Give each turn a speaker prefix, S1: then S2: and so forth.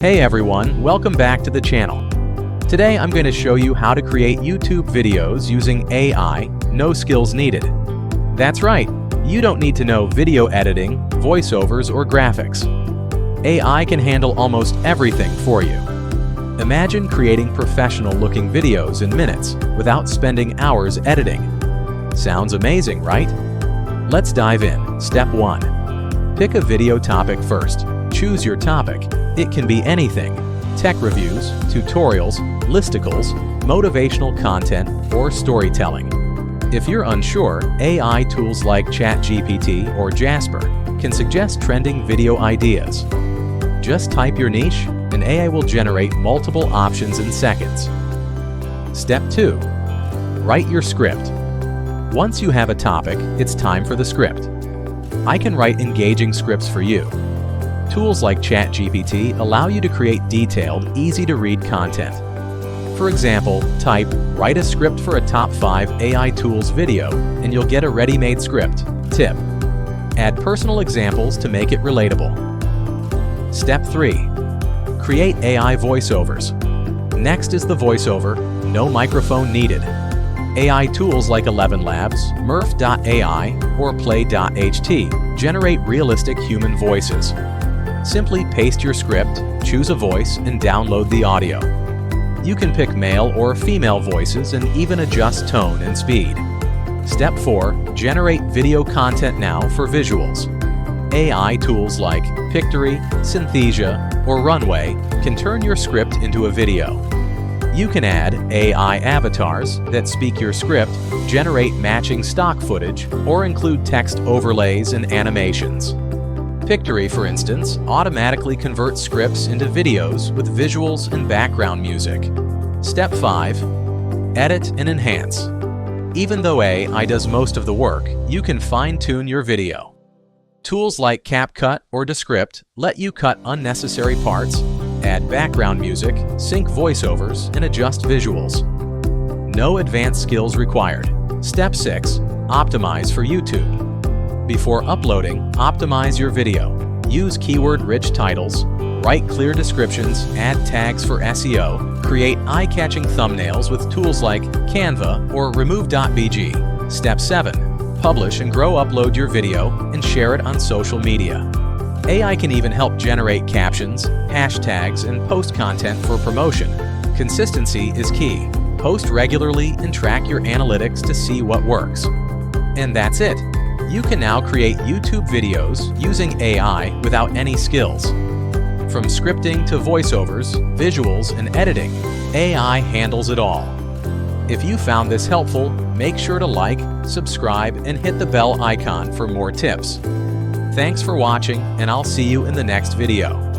S1: Hey everyone, welcome back to the channel. Today I'm going to show you how to create YouTube videos using AI, no skills needed. That's right, you don't need to know video editing, voiceovers, or graphics. AI can handle almost everything for you. Imagine creating professional-looking videos in minutes without spending hours editing. Sounds amazing, right? Let's dive in. Step 1. Pick a video topic first. Choose your topic. It can be anything: tech reviews, tutorials, listicles, motivational content, or storytelling. If you're unsure, AI tools like ChatGPT or Jasper can suggest trending video ideas. Just type your niche, and AI will generate multiple options in seconds. Step 2. Write your script. Once you have a topic, it's time for the script. I can write engaging scripts for you. Tools like ChatGPT allow you to create detailed, easy-to-read content. For example, type, "Write a script for a top 5 AI tools video," and you'll get a ready-made script. Tip: add personal examples to make it relatable. Step 3. Create AI voiceovers. Next is the voiceover, no microphone needed. AI tools like ElevenLabs, Murf.ai, or Play.ht generate realistic human voices. Simply paste your script, choose a voice, and download the audio. You can pick male or female voices and even adjust tone and speed. Step 4. Generate video content now for visuals. AI tools like Pictory, Synthesia, or Runway can turn your script into a video. You can add AI avatars that speak your script, generate matching stock footage, or include text overlays and animations. Pictory, for instance, automatically converts scripts into videos with visuals and background music. Step 5. Edit and enhance. Even though AI does most of the work, you can fine-tune your video. Tools like CapCut or Descript let you cut unnecessary parts, add background music, sync voiceovers, and adjust visuals. No advanced skills required. Step 6. Optimize for YouTube. Before uploading, optimize your video. Use keyword-rich titles, write clear descriptions, add tags for SEO, create eye-catching thumbnails with tools like Canva or Remove.bg. Step 7. Publish and upload your video and share it on social media. AI can even help generate captions, hashtags, and post content for promotion. Consistency is key. Post regularly and track your analytics to see what works. And that's it. You can now create YouTube videos using AI without any skills. From scripting to voiceovers, visuals, and editing, AI handles it all. If you found this helpful, make sure to like, subscribe, and hit the bell icon for more tips. Thanks for watching, and I'll see you in the next video.